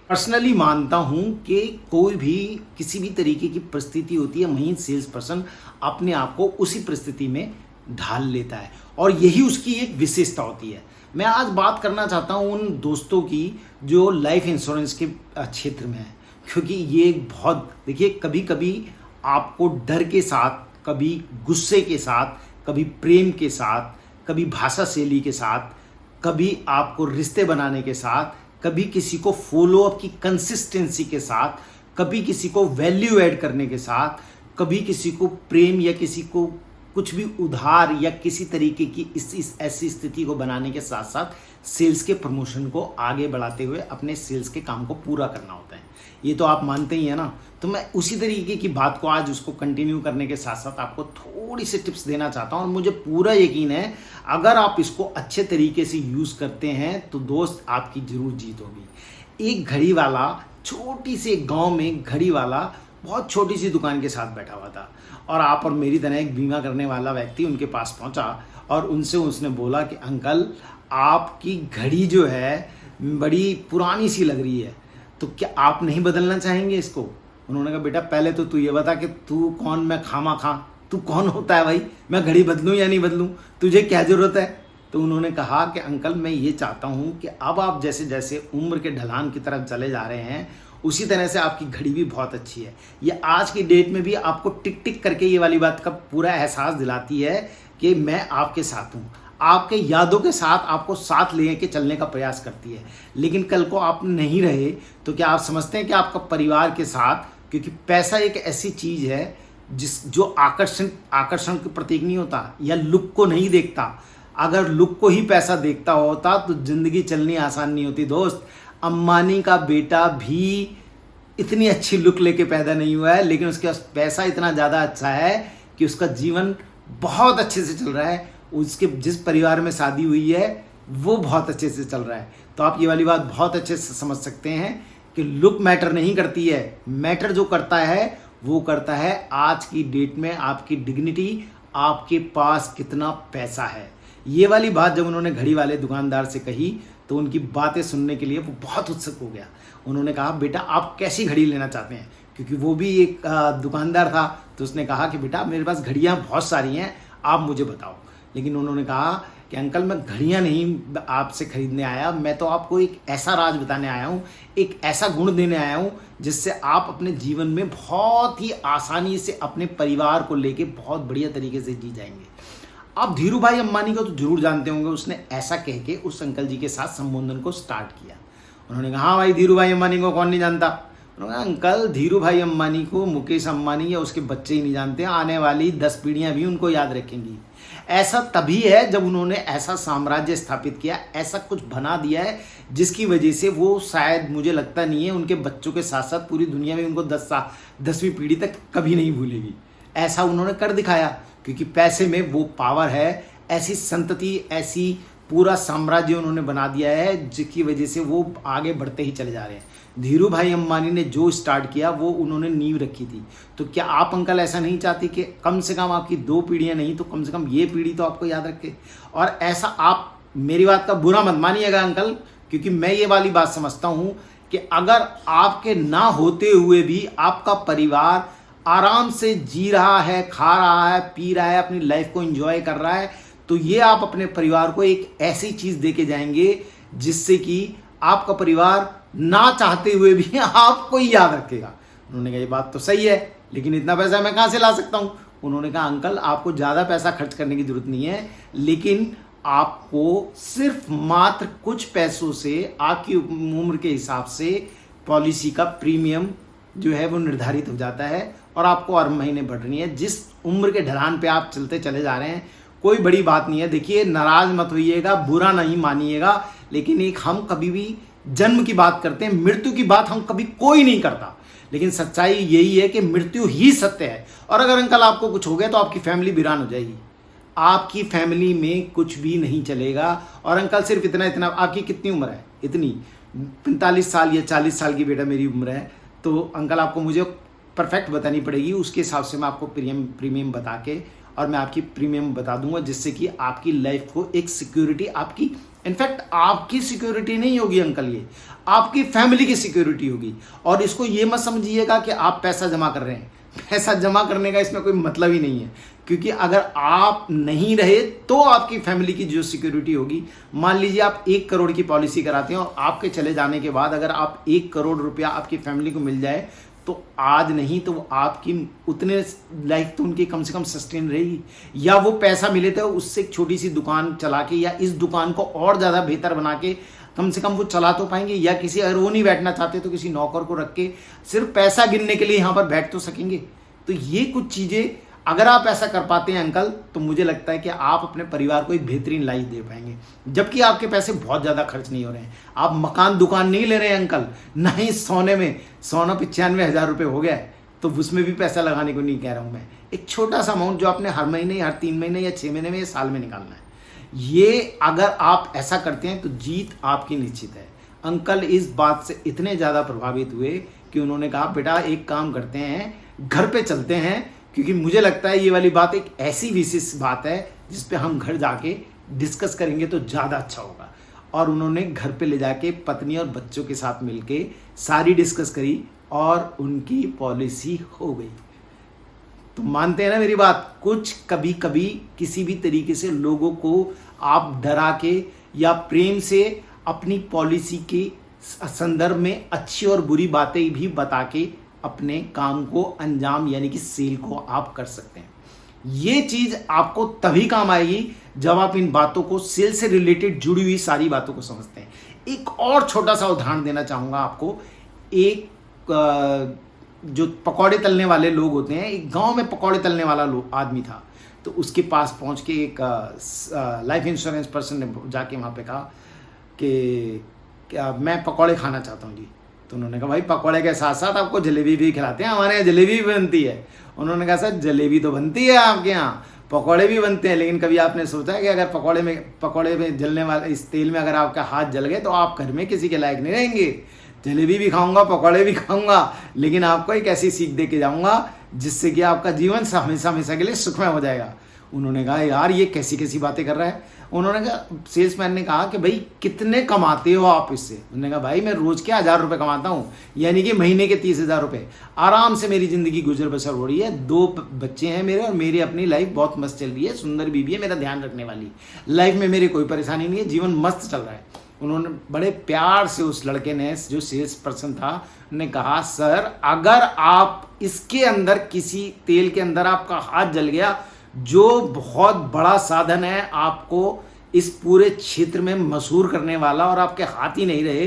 Personally मानता हूं कि कोई भी किसी भी तरीके की परिस्थिति होती है, वहीं सेल्स पर्सन अपने आप को उसी परिस्थिति में ढाल लेता है और यही उसकी एक विशेषता होती है। मैं आज बात करना चाहता हूं उन दोस्तों की जो लाइफ इंश्योरेंस के क्षेत्र में है, क्योंकि ये एक बहुत, देखिए, कभी कभी आपको डर के साथ, कभी गुस्से के साथ, कभी प्रेम के साथ, कभी भाषा शैली के साथ, कभी आपको रिश्ते बनाने के साथ, कभी किसी को फॉलो अप की कंसिस्टेंसी के साथ, कभी किसी को वैल्यू ऐड करने के साथ, कभी किसी को प्रेम या किसी को कुछ भी उधार या किसी तरीके की इस ऐसी स्थिति को बनाने के साथ साथ सेल्स के प्रमोशन को आगे बढ़ाते हुए अपने सेल्स के काम को पूरा करना होता है। ये तो आप मानते ही है ना। तो मैं उसी तरीके की बात को आज उसको कंटिन्यू करने के साथ साथ आपको थोड़ी सी टिप्स देना चाहता हूँ और मुझे पूरा यकीन है अगर आप इसको अच्छे तरीके से यूज़ करते हैं तो दोस्त आपकी जरूर जीत होगी। एक घड़ी वाला, छोटी सी एक गाँव में घड़ी वाला बहुत छोटी सी दुकान के साथ बैठा हुआ था और आप और मेरी तरह एक बीमा करने वाला व्यक्ति उनके पास पहुंचा और उनसे उसने बोला कि अंकल, आपकी घड़ी जो है बड़ी पुरानी सी लग रही है, तो क्या आप नहीं बदलना चाहेंगे इसको? उन्होंने कहा, बेटा पहले तो तू ये बता कि तू कौन, मैं खामा खां, तू कौन होता है भाई, मैं घड़ी बदलूं या नहीं बदलूं, तुझे क्या ज़रूरत है? तो उन्होंने कहा कि अंकल, मैं ये चाहता हूँ कि अब आप जैसे जैसे उम्र के ढलान की तरफ चले जा रहे हैं उसी तरह से आपकी घड़ी भी बहुत अच्छी है। ये आज की डेट में भी आपको टिक टिक करके ये वाली बात का पूरा एहसास दिलाती है कि मैं आपके साथ हूँ, आपके यादों के साथ आपको साथ लेके चलने का प्रयास करती है। लेकिन कल को आप नहीं रहे तो क्या आप समझते हैं कि आपका परिवार के साथ, क्योंकि पैसा एक ऐसी चीज़ है जो आकर्षण के प्रतीक नहीं होता या लुक को नहीं देखता। अगर लुक को ही पैसा देखता होता तो जिंदगी चलनी आसान नहीं होती दोस्त। अंबानी का बेटा भी इतनी अच्छी लुक लेके पैदा नहीं हुआ है, लेकिन उसके पास पैसा इतना ज़्यादा अच्छा है कि उसका जीवन बहुत अच्छे से चल रहा है। उसके जिस परिवार में शादी हुई है वो बहुत अच्छे से चल रहा है। तो आप ये वाली बात बहुत अच्छे से समझ सकते हैं कि लुक मैटर नहीं करती है, मैटर जो करता है वो करता है आज की डेट में आपकी डिग्निटी, आपके पास कितना पैसा है। ये वाली बात जब उन्होंने घड़ी वाले दुकानदार से कही तो उनकी बातें सुनने के लिए वो बहुत उत्सुक हो गया। उन्होंने कहा, बेटा आप कैसी घड़ी लेना चाहते हैं? क्योंकि वो भी एक दुकानदार था। तो उसने कहा कि बेटा मेरे पास घड़ियाँ बहुत सारी हैं, आप मुझे बताओ। लेकिन उन्होंने कहा कि अंकल, मैं घड़ियाँ नहीं आपसे खरीदने आया, मैं तो आपको एक ऐसा राज बताने आया हूँ, एक ऐसा गुण देने आया हूँ जिससे आप अपने जीवन में बहुत ही आसानी से अपने परिवार को लेके बहुत बढ़िया तरीके से जी जाएंगे। आप धीरू भाई अंबानी को तो जरूर जानते होंगे। उसने ऐसा कह के उस अंकल जी के साथ संबोधन को स्टार्ट किया। उन्होंने कहा, हाँ भाई, धीरू भाई अंबानी को कौन नहीं जानता? उन्होंने कहा, अंकल, धीरू भाई अंबानी को मुकेश अंबानी या उसके बच्चे ही नहीं जानते, आने वाली 10 पीढ़ियां भी उनको याद रखेंगी। ऐसा तभी है जब उन्होंने ऐसा साम्राज्य स्थापित किया, ऐसा कुछ बना दिया है जिसकी वजह से वो शायद, मुझे लगता नहीं है, उनके बच्चों के साथ साथ पूरी दुनिया में उनको 10वीं पीढ़ी तक कभी नहीं भूलेगी। ऐसा उन्होंने कर दिखाया क्योंकि पैसे में वो पावर है। ऐसी संतति, ऐसी पूरा साम्राज्य उन्होंने बना दिया है जिसकी वजह से वो आगे बढ़ते ही चले जा रहे हैं। धीरू भाई अंबानी ने जो स्टार्ट किया वो उन्होंने नींव रखी थी। तो क्या आप अंकल ऐसा नहीं चाहते कि कम से कम आपकी 2 पीढ़ियां नहीं तो कम से कम ये पीढ़ी तो आपको याद रखे? और ऐसा, आप मेरी बात का बुरा मत मानिएगा अंकल, क्योंकि मैं ये वाली बात समझता हूँ कि अगर आपके ना होते हुए भी आपका परिवार आराम से जी रहा है, खा रहा है, पी रहा है, अपनी लाइफ को एंजॉय कर रहा है, तो ये आप अपने परिवार को एक ऐसी चीज़ दे के जाएंगे जिससे कि आपका परिवार ना चाहते हुए भी आपको ही याद रखेगा। उन्होंने कहा, ये बात तो सही है, लेकिन इतना पैसा मैं कहाँ से ला सकता हूँ? उन्होंने कहा, अंकल, आपको ज़्यादा पैसा खर्च करने की जरूरत नहीं है, लेकिन आपको सिर्फ मात्र कुछ पैसों से आपकी उम्र के हिसाब से पॉलिसी का प्रीमियम जो है वो निर्धारित हो जाता है और आपको हर महीने बढ़ रही है। जिस उम्र के ढलान पे आप चलते चले जा रहे हैं, कोई बड़ी बात नहीं है। देखिए, नाराज मत होइएगा, बुरा नहीं मानिएगा, लेकिन एक हम कभी भी जन्म की बात करते हैं, मृत्यु की बात हम कभी कोई नहीं करता। लेकिन सच्चाई यही है कि मृत्यु ही सत्य है। और अगर अंकल आपको कुछ हो गया तो आपकी फैमिली वीरान हो जाएगी, आपकी फैमिली में कुछ भी नहीं चलेगा। और अंकल, सिर्फ इतना, आपकी कितनी उम्र है? इतनी 45 साल या 40 साल की बेटा मेरी उम्र है। तो अंकल, आपको मुझे परफेक्ट बतानी पड़ेगी, उसके हिसाब से मैं आपको प्रीमियम बता के और मैं आपकी प्रीमियम बता दूंगा, जिससे कि आपकी लाइफ को एक सिक्योरिटी, आपकी इनफैक्ट आपकी सिक्योरिटी नहीं होगी अंकल, ये आपकी फैमिली की सिक्योरिटी होगी। और इसको ये मत समझिएगा कि आप पैसा जमा कर रहे हैं, पैसा जमा करने का इसमें कोई मतलब ही नहीं है, क्योंकि अगर आप नहीं रहे तो आपकी फैमिली की जो सिक्योरिटी होगी, मान लीजिए आप 1 करोड़ की पॉलिसी कराते हैं और आपके चले जाने के बाद अगर आप 1 करोड़ रुपया आपकी फैमिली को मिल जाए, तो आज नहीं तो आपकी उतने लाइफ तो उनकी कम से कम सस्टेन रहेगी, या वो पैसा मिले तो उससे एक छोटी सी दुकान चला के, या इस दुकान को और ज़्यादा बेहतर बना के कम से कम वो चला तो पाएंगे, या किसी, अगर वो नहीं बैठना चाहते तो किसी नौकर को रख के सिर्फ पैसा गिनने के लिए यहाँ पर बैठ तो सकेंगे। तो ये कुछ चीज़ें अगर आप ऐसा कर पाते हैं अंकल, तो मुझे लगता है कि आप अपने परिवार को एक बेहतरीन लाइफ दे पाएंगे, जबकि आपके पैसे बहुत ज़्यादा खर्च नहीं हो रहे हैं। आप मकान दुकान नहीं ले रहे हैं अंकल, ना ही सोने में, सोना 95,000 रुपये हो गया है, तो उसमें भी पैसा लगाने को नहीं कह रहा हूँ मैं। एक छोटा सा अमाउंट जो आपने हर महीने, हर 3 महीने या 6 महीने में या साल में निकालना है, ये अगर आप ऐसा करते हैं तो जीत आपकी निश्चित है। अंकल इस बात से इतने ज़्यादा प्रभावित हुए कि उन्होंने कहा बेटा एक काम करते हैं, घर पे चलते हैं, क्योंकि मुझे लगता है ये वाली बात एक ऐसी विशेष बात है जिस पे हम घर जाके डिस्कस करेंगे तो ज़्यादा अच्छा होगा। और उन्होंने घर पे ले जाके पत्नी और बच्चों के साथ मिलके सारी डिस्कस करी और उनकी पॉलिसी हो गई। तो मानते हैं ना मेरी बात, कुछ कभी कभी किसी भी तरीके से लोगों को आप डरा के या प्रेम से अपनी पॉलिसी के संदर्भ में अच्छी और बुरी बातें भी बता के अपने काम को अंजाम, यानी कि सेल को आप कर सकते हैं। ये चीज आपको तभी काम आएगी जब आप इन बातों को, सेल से रिलेटेड जुड़ी हुई सारी बातों को समझते हैं। एक और छोटा सा उदाहरण देना चाहूंगा आपको। एक जो पकौड़े तलने वाले लोग होते हैं, एक गांव में पकौड़े तलने वाला आदमी था, तो उसके पास पहुंच के एक लाइफ इंश्योरेंस पर्सन ने जाके वहां पे कहा कि क्या मैं पकौड़े खाना चाहता हूँ जी। तो उन्होंने कहा भाई पकौड़े के साथ साथ आपको जलेबी भी खिलाते हैं, हमारे यहाँ जलेबी भी बनती है। उन्होंने कहा सर जलेबी तो बनती है आपके यहाँ, पकौड़े भी बनते हैं, लेकिन कभी आपने सोचा है कि अगर पकौड़े में जलने वाले इस तेल में अगर आपका हाथ जल गए तो आप घर में किसी के लायक नहीं रहेंगे। जलेबी भी खाऊंगा, पकौड़े भी खाऊंगा, लेकिन आपको एक ऐसी सीख दे के जाऊंगा जिससे कि आपका जीवन हमेशा हमेशा के लिए सुखमय हो जाएगा। उन्होंने कहा यार ये कैसी कैसी बातें कर रहा है। उन्होंने कहा, सेल्समैन ने कहा कि भाई कितने कमाते हो आप इससे। उन्होंने कहा भाई मैं रोज के 1000 रुपये कमाता हूँ, यानी कि महीने के 30,000 रुपये, आराम से मेरी जिंदगी गुजर बसर हो रही है। 2 बच्चे हैं मेरे और मेरी अपनी लाइफ बहुत मस्त चल रही है, सुंदर बीवी है मेरा ध्यान रखने वाली, लाइफ में मेरी कोई परेशानी नहीं है, जीवन मस्त चल रहा है। उन्होंने बड़े प्यार से उस लड़के ने, जो सेल्स पर्सन था, ने कहा सर अगर आप इसके अंदर किसी तेल के अंदर आपका हाथ जल गया, जो बहुत बड़ा साधन है आपको इस पूरे क्षेत्र में मशहूर करने वाला, और आपके हाथ ही नहीं रहे,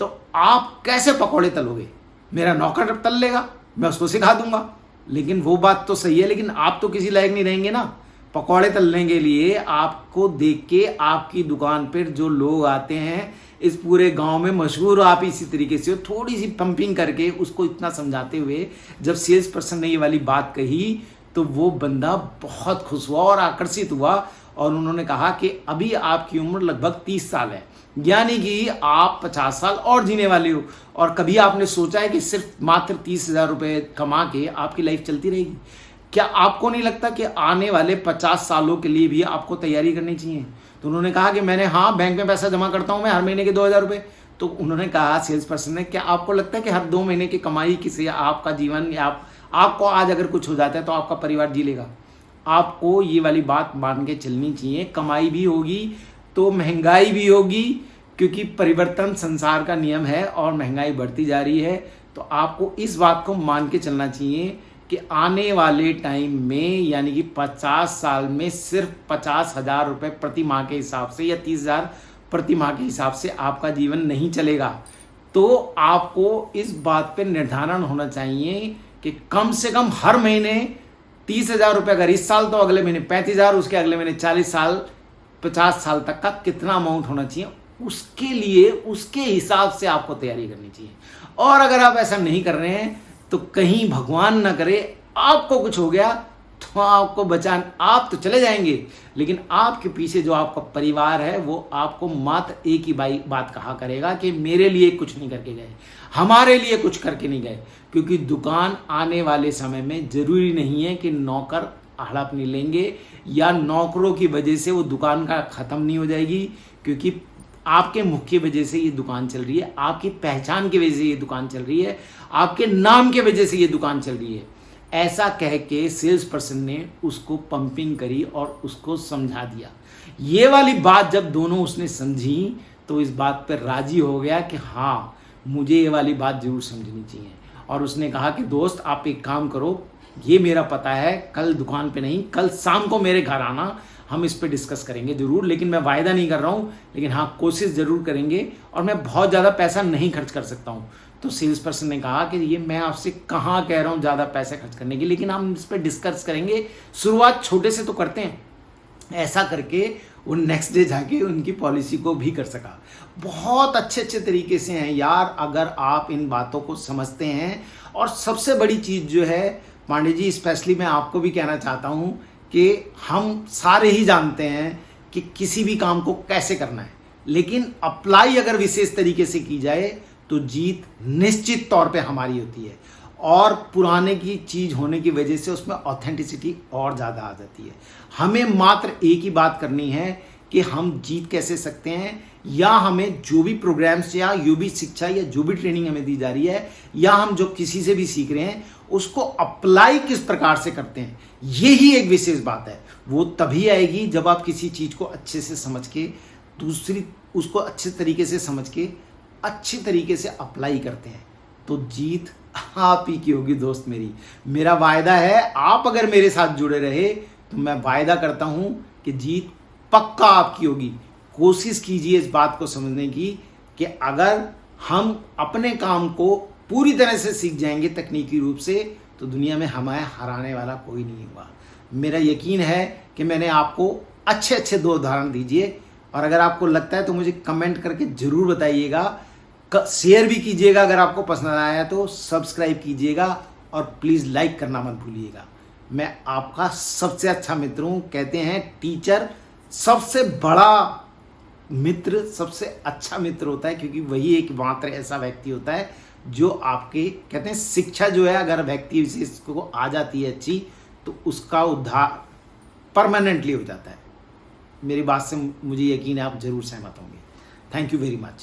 तो आप कैसे पकौड़े तलोगे? मेरा नौकर तल लेगा, मैं उसको सिखा दूंगा। लेकिन वो बात तो सही है, लेकिन आप तो किसी लायक नहीं रहेंगे ना। पकौड़े तलने के लिए आपको देख के आपकी दुकान पर जो लोग आते हैं, इस पूरे गांव में मशहूर, आप इसी तरीके से थोड़ी सी पंपिंग करके उसको इतना समझाते हुए जब सेल्स पर्सन ने ये वाली बात कही, तो वो बंदा बहुत खुश हुआ और आकर्षित हुआ। और उन्होंने कहा कि अभी आपकी उम्र लगभग 30 साल है, यानी कि आप 50 साल और जीने वाले हो, और कभी आपने सोचा है कि सिर्फ मात्र 30,000 रुपये कमा के आपकी लाइफ चलती रहेगी? क्या आपको नहीं लगता कि आने वाले 50 सालों के लिए भी आपको तैयारी करनी चाहिए? तो उन्होंने कहा कि मैंने, हाँ बैंक में पैसा जमा करता हूँ मैं हर महीने के 2,000 रुपये। तो उन्होंने कहा सेल्स पर्सन ने, क्या आपको लगता है कि हर 2 महीने की कमाई किसी आपका जीवन, या आपको आज अगर कुछ हो जाता है तो आपका परिवार जी लेगा? आपको ये वाली बात मान के चलनी चाहिए। कमाई भी होगी तो महंगाई भी होगी, क्योंकि परिवर्तन संसार का नियम है और महंगाई बढ़ती जा रही है। तो आपको इस बात को मान के चलना चाहिए कि आने वाले टाइम में, यानी कि 50 साल में सिर्फ 50,000 रुपये प्रति माह के हिसाब से या 30,000 प्रति माह के हिसाब से आपका जीवन नहीं चलेगा। तो आपको इस बात पर निर्धारण होना चाहिए कि कम से कम हर महीने 30,000 रुपये, अगर इस साल तो अगले महीने 35,000, उसके अगले महीने 40 साल, 50 साल तक का कितना अमाउंट होना चाहिए, उसके लिए उसके हिसाब से आपको तैयारी करनी चाहिए। और अगर आप ऐसा नहीं कर रहे हैं तो कहीं भगवान ना करे आपको कुछ हो गया तो आपको बचान, आप तो चले जाएंगे, लेकिन आपके पीछे जो आपका परिवार है वो आपको मात्र एक ही बात कहा करेगा कि मेरे लिए कुछ नहीं करके गए, हमारे लिए कुछ करके नहीं गए। क्योंकि दुकान आने वाले समय में जरूरी नहीं है कि नौकर हड़प नहीं लेंगे या नौकरों की वजह से वो दुकान का ख़त्म नहीं हो जाएगी, क्योंकि आपके मुख की वजह से ये दुकान चल रही है, आपकी पहचान की वजह से ये दुकान चल रही है, आपके नाम की वजह से ये दुकान चल रही है। ऐसा कह के सेल्स पर्सन ने उसको पंपिंग करी और उसको समझा दिया। ये वाली बात जब दोनों उसने समझी तो इस बात पर राजी हो गया कि हाँ, मुझे ये वाली बात जरूर समझनी चाहिए। और उसने कहा कि दोस्त आप एक काम करो, ये मेरा पता है, कल दुकान पे नहीं, कल शाम को मेरे घर आना, हम इस पे डिस्कस करेंगे ज़रूर, लेकिन मैं वायदा नहीं कर रहा हूँ, लेकिन हाँ कोशिश ज़रूर करेंगे और मैं बहुत ज़्यादा पैसा नहीं खर्च कर सकता हूँ। तो सेल्स पर्सन ने कहा कि ये मैं आपसे कहाँ कह रहा हूँ ज़्यादा पैसे खर्च करने की, लेकिन हम इस पर डिस्कस करेंगे, शुरुआत छोटे से तो करते हैं। ऐसा करके वो नेक्स्ट डे जाके उनकी पॉलिसी को भी कर सका। बहुत अच्छे अच्छे तरीके से हैं यार, अगर आप इन बातों को समझते हैं। और सबसे बड़ी चीज़ जो है पांडे जी, स्पेशली मैं आपको भी कहना चाहता हूँ कि हम सारे ही जानते हैं कि किसी भी काम को कैसे करना है, लेकिन अप्लाई अगर विशेष तरीके से की जाए तो जीत निश्चित तौर पे हमारी होती है। और पुराने की चीज़ होने की वजह से उसमें ऑथेंटिसिटी और ज़्यादा आ जाती है। हमें मात्र एक ही बात करनी है कि हम जीत कैसे सकते हैं, या हमें जो भी प्रोग्राम्स या जो भी शिक्षा या जो भी ट्रेनिंग हमें दी जा रही है, या हम जो किसी से भी सीख रहे हैं उसको अप्लाई किस प्रकार से करते हैं, यही एक विशेष बात है। वो तभी आएगी जब आप किसी चीज़ को अच्छे से समझ के, दूसरी उसको अच्छे तरीके से समझ के अच्छे तरीके से अप्लाई करते हैं, तो जीत आप ही की होगी दोस्त मेरी। मेरा वायदा है, आप अगर मेरे साथ जुड़े रहे तो मैं वायदा करता हूं कि जीत पक्का आपकी होगी। कोशिश कीजिए इस बात को समझने की कि अगर हम अपने काम को पूरी तरह से सीख जाएंगे तकनीकी रूप से, तो दुनिया में हमें हराने वाला कोई नहीं होगा। मेरा यकीन है कि मैंने आपको अच्छे अच्छे 2 उदाहरण दीजिए, और अगर आपको लगता है तो मुझे कमेंट करके ज़रूर बताइएगा, शेयर भी कीजिएगा, अगर आपको पसंद आया तो सब्सक्राइब कीजिएगा और प्लीज़ लाइक करना मत भूलिएगा। मैं आपका सबसे अच्छा मित्र हूँ। कहते हैं टीचर सबसे बड़ा मित्र, सबसे अच्छा मित्र होता है, क्योंकि वही एक मात्र ऐसा व्यक्ति होता है जो आपके, कहते हैं शिक्षा जो है अगर व्यक्ति विशेष को आ जाती है अच्छी, तो उसका उद्धार परमानेंटली हो जाता है। मेरी बात से मुझे यकीन है आप जरूर सहमत होंगे। Thank you very much.